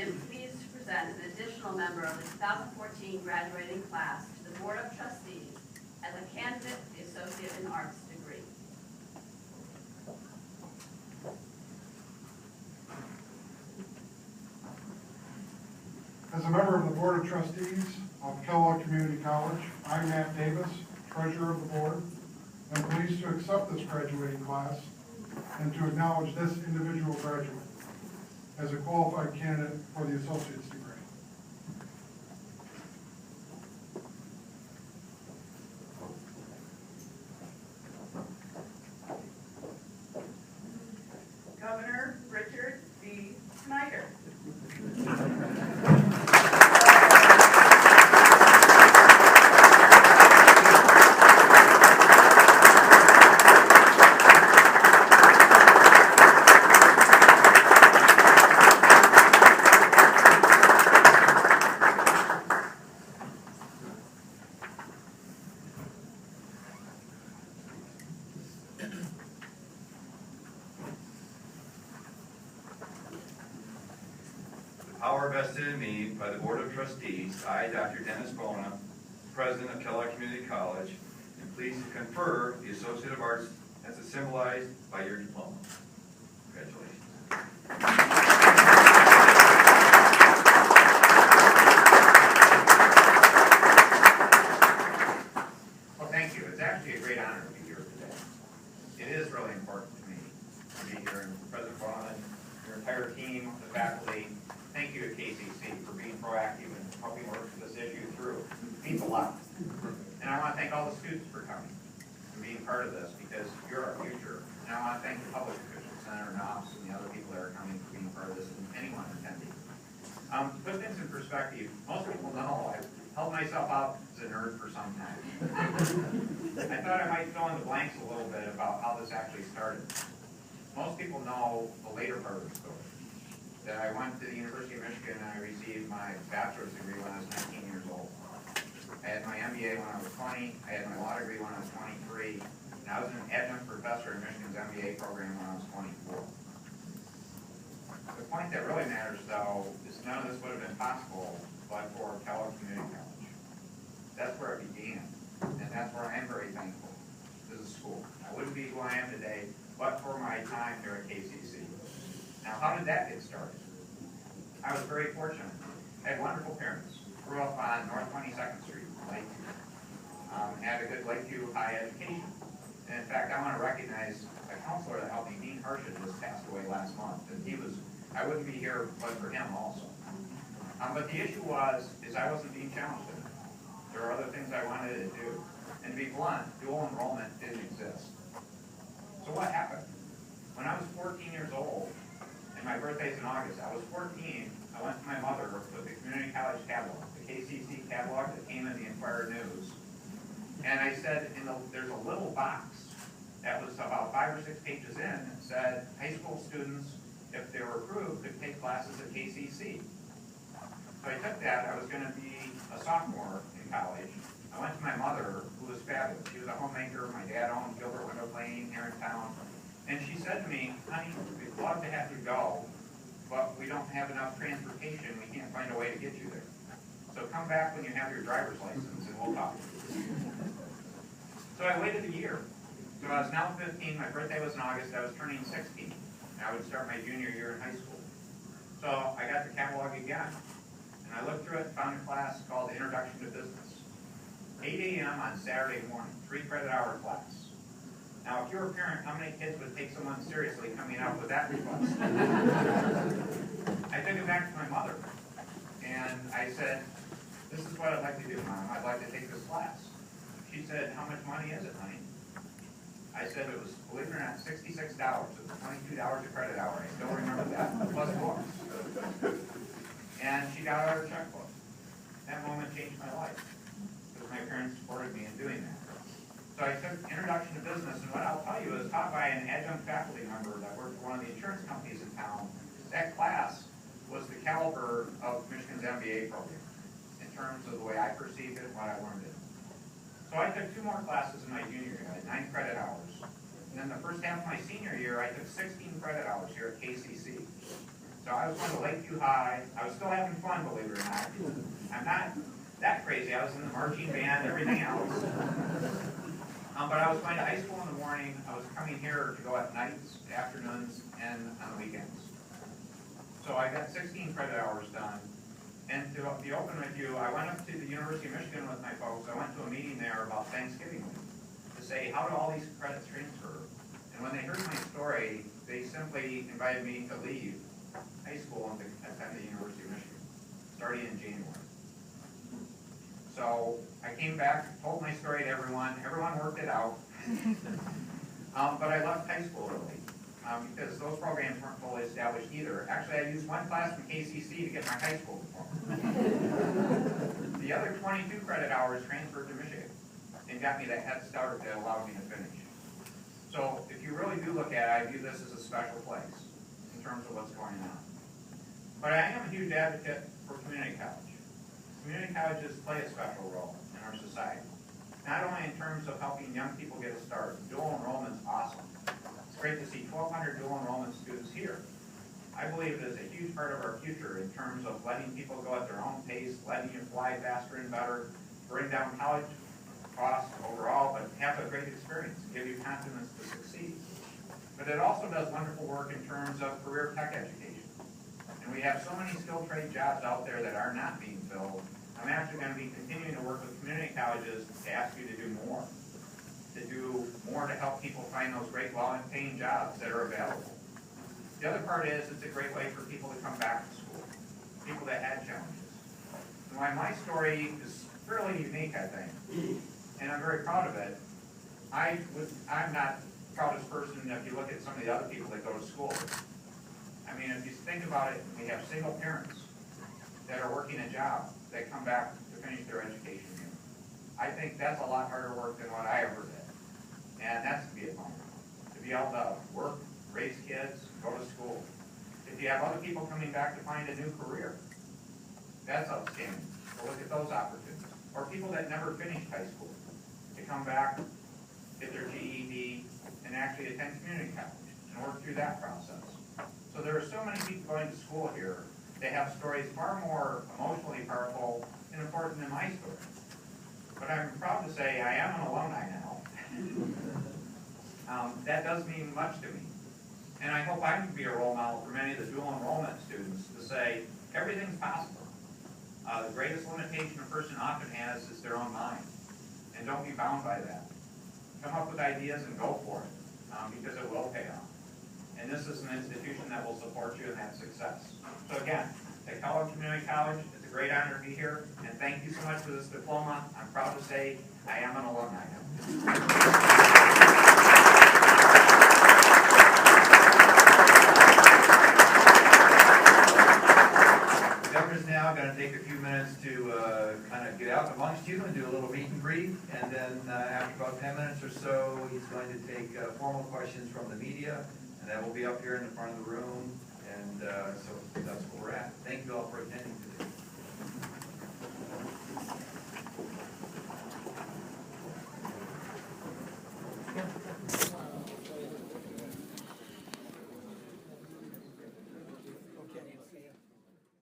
am pleased to present an additional member of the 2014 graduating class to the Board of Trustees as a candidate for the Associate in Arts degree. As a member of the Board of Trustees of Kellogg Community College, I'm Matt Davis, Treasurer of the Board. I'm pleased to accept this graduating class and to acknowledge this individual graduate as a qualified candidate for the Associate's degree. Governor Richard B. Snyder. Power vested in me by the Board of Trustees, I, Dr. Dennis Bona, President of Kellogg Community College, am pleased to confer the Associate of Arts as symbolized by your diploma. Congratulations. Well, thank you. It's actually a great honor to be here today. It is really important to me to be here, and President Bona and your entire team, the faculty. Thank you to KCC for being proactive and helping work this issue through. It means a lot. And I want to thank all the students for coming and being part of this, because you're our future. And I want to thank the public officials, Senator Knopf, and the other people that are coming for being part of this, and anyone attending. To put things in perspective, most people know I've held myself out as a nerd for some time. I thought I might fill in the blanks a little bit about how this actually started. Most people know the later part of the story. That I went to the University of Michigan and I received my bachelor's degree when I was 19 years old. I had my MBA when I was 20, I had my law degree when I was 23, and I was an adjunct professor in Michigan's MBA program when I was 24. The point that really matters, though, is none of this would have been possible but for Kellogg Community College. That's where it began, and that's where I am very thankful to the school. I wouldn't be who I am today but for my time here at KCC. Now, how did that get started? I was very fortunate. I had wonderful parents. Grew up on North 22nd Street, Lakeview. Had a good Lakeview high education. And in fact, I want to recognize a counselor that helped me, Dean Harshad, just passed away last month. And I wouldn't be here but for him also. But the issue is I wasn't being challenged in it. There were other things I wanted to do. And to be blunt, dual enrollment didn't exist. So what happened? When I was 14 years old, and my birthday's in August, I was 14, I went to my mother with the community college catalog, the KCC catalog that came in the Inquirer News, and I said, there's a little box that was about 5 or 6 pages in that said high school students, if they were approved, could take classes at KCC. So I took that. I was going to be a sophomore in college. I went to my mother, who was fabulous. She was a homemaker. My dad owned Gilbert Window Lane here in town. And she said to me, honey, we'd love to have you go, but we don't have enough transportation. We can't find a way to get you there. So come back when you have your driver's license and we'll talk. So I waited a year. So I was now 15. My birthday was in August. I was turning 16. And I would start my junior year in high school. So I got the catalog again. And I looked through it and found a class called Introduction to Business. 8 a.m. on Saturday morning, 3-credit-hour class. Now, if you're a parent, how many kids would take someone seriously coming out with that request? I took it back to my mother, and I said, this is what I'd like to do, Mom. I'd like to take this class. She said, how much money is it, honey? I said it was, believe it or not, $66. It was $22 a credit hour. I still remember that, plus books. And she got out her checkbook. That moment changed my life, because my parents supported me in doing that. So I took Introduction to Business, and what I'll tell you is taught by an adjunct faculty member that worked for one of the insurance companies in town. That class was the caliber of Michigan's MBA program in terms of the way I perceived it and what I learned it. So I took 2 more classes in my junior year. I had 9 credit hours. And then the first half of my senior year, I took 16 credit hours here at KCC. So I was going to Lakeview High. I was still having fun, believe it or not. I'm not that crazy. I was in the marching band, everything else. But I was going to high school in the morning. I was coming here to go at nights, afternoons, and on weekends. So I got 16 credit hours done. And to be open with you, I went up to the University of Michigan with my folks. I went to a meeting there about Thanksgiving week to say, how do all these credits transfer? And when they heard my story, they simply invited me to leave high school and to attend the University of Michigan, starting in January. So I came back, told my story to everyone. Everyone worked it out. But I left high school early because those programs weren't fully established either. Actually, I used one class from KCC to get my high school diploma. The other 22 credit hours transferred to Michigan and got me the head start that allowed me to finish. So if you really do look at it, I view this as a special place in terms of what's going on. But I am a huge advocate for community college. Community colleges play a special role in our society. Not only in terms of helping young people get a start. Dual enrollment's awesome. It's great to see 1,200 dual enrollment students here. I believe it is a huge part of our future in terms of letting people go at their own pace, letting you fly faster and better, bring down college costs overall, but have a great experience, give you confidence to succeed. But it also does wonderful work in terms of career tech education. And we have so many skilled trade jobs out there that are not being filled. I'm actually going to be continuing to work with community colleges to ask you to do more to help people find those great well-paying jobs that are available. The other part is it's a great way for people to come back to school, people that had challenges. And why my story is fairly unique, I think, and I'm very proud of it. I'm not the proudest person if you look at some of the other people that go to school. I mean, if you think about it, we have single parents that are working a job that come back to finish their education here. I think that's a lot harder work than what I ever did. And that's to be a home, to be able to work, raise kids, go to school. If you have other people coming back to find a new career, that's outstanding. So look at those opportunities. Or people that never finished high school, to come back, get their GED, and actually attend community college and work through that process. So there are so many people going to school here. They have stories far more emotionally powerful and important than my story. But I'm proud to say I am an alumni now. That does mean much to me. And I hope I can be a role model for many of the dual enrollment students to say everything's possible. The greatest limitation a person often has is their own mind. And don't be bound by that. Come up with ideas and go for it, because it will pay off. And this is an institution that will support you in that success. So again, at Kellogg Community College, it's a great honor to be here, and thank you so much for this diploma. I'm proud to say I am an alumni now. Governor's now going to take a few minutes to kind of get out amongst you and do a little meet and greet, and then after about 10 minutes or so, he's going to take formal questions from the media, and that will be up here in the front of the room, and so that's where we're at. Thank you all for attending today.